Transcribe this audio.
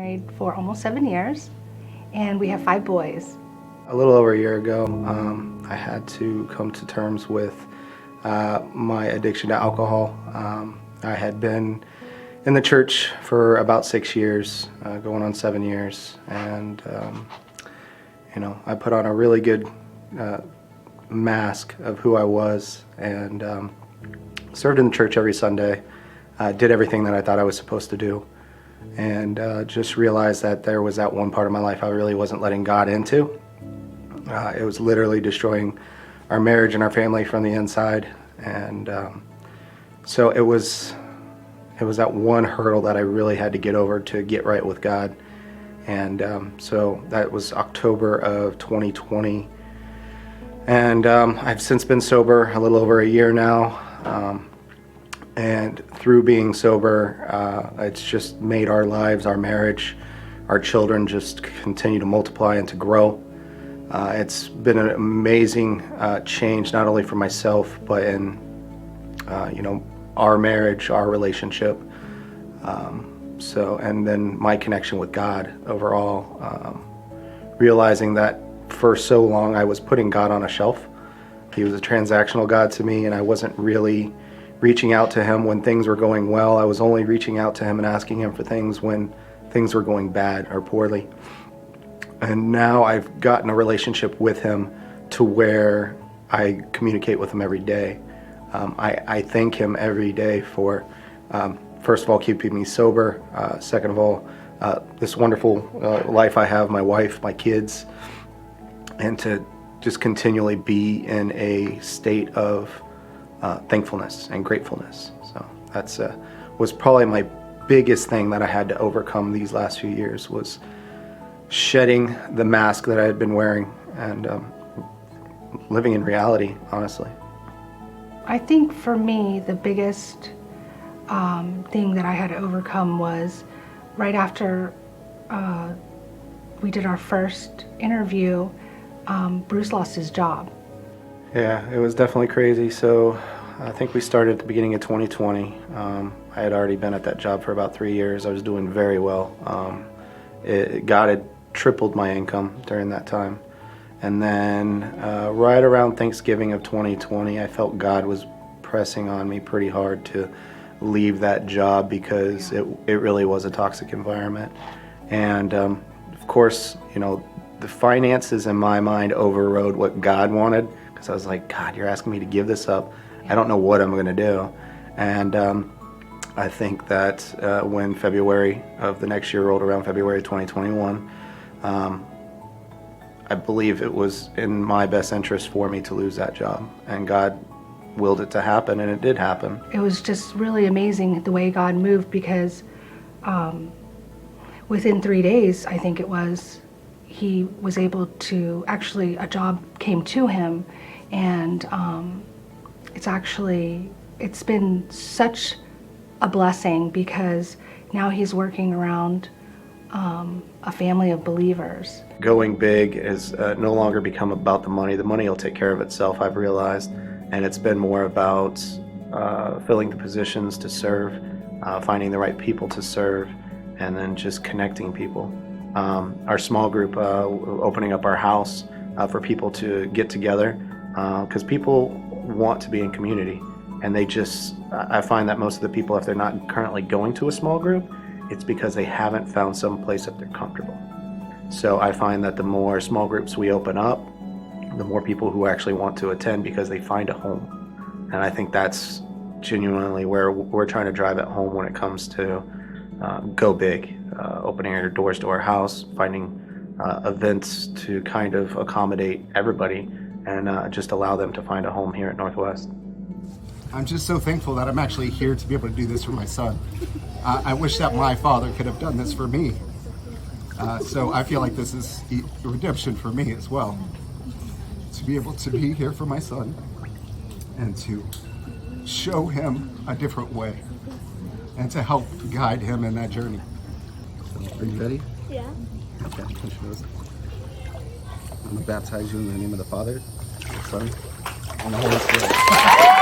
married for almost 7 years, and we have 5 boys. A little over a year ago, I had to come to terms with my addiction to alcohol. I had been in the church for about 6 years, going on 7 years, and I put on a really good mask of who I was, and served in the church every Sunday, did everything that I thought I was supposed to do, and just realized that there was that one part of my life I really wasn't letting God into. It was literally destroying our marriage and our family from the inside, and so it was that one hurdle that I really had to get over to get right with God. And so that was October of 2020, and I've since been sober a little over a year now, and through being sober, it's just made our lives, our marriage, our children just continue to multiply and to grow. It's been an amazing change, not only for myself, but in our marriage, our relationship. And then my connection with God overall, realizing that for so long I was putting God on a shelf. He was a transactional God to me, and I wasn't really reaching out to him when things were going well. I was only reaching out to him and asking him for things when things were going bad or poorly. And now I've gotten a relationship with him to where I communicate with him every day. I thank him every day for, first of all, keeping me sober. Second of all, this wonderful life I have, my wife, my kids, and to just continually be in a state of thankfulness and gratefulness. So that's was probably my biggest thing that I had to overcome these last few years, was shedding the mask that I had been wearing and living in reality, honestly. I think for me, the biggest thing that I had to overcome was right after we did our first interview, Bruce lost his job. Yeah, it was definitely crazy. So I think we started at the beginning of 2020. I had already been at that job for about 3 years. I was doing very well. God had tripled my income during that time. And then right around Thanksgiving of 2020, I felt God was pressing on me pretty hard to leave that job because it really was a toxic environment. And of course, the finances in my mind overrode what God wanted, because I was like, God, you're asking me to give this up. I don't know what I'm going to do. And I think that when February of the next year rolled around, February 2021, I believe it was in my best interest for me to lose that job, and God willed it to happen, and it did happen. It was just really amazing the way God moved, because within 3 days, I think it was, he was able to, actually a job came to him, and it's been such a blessing, because now he's working around a family of believers. Going big is no longer become about the money. The money will take care of itself, I've realized, and it's been more about filling the positions to serve, finding the right people to serve, and then just connecting people. Our small group, opening up our house for people to get together, because people want to be in community, and I find that most of the people, if they're not currently going to a small group, it's because they haven't found some place that they're comfortable. So I find that the more small groups we open up, the more people who actually want to attend, because they find a home. And I think that's genuinely where we're trying to drive it home when it comes to go big, opening our doors to our house, finding events to kind of accommodate everybody, and just allow them to find a home here at Northwest. I'm just so thankful that I'm actually here to be able to do this for my son. I wish that my father could have done this for me. So I feel like this is redemption for me as well. To be able to be here for my son and to show him a different way and to help guide him in that journey. Are you ready? Yeah. Okay, push those. I'm going to baptize you in the name of the Father, the Son, and the Holy Spirit.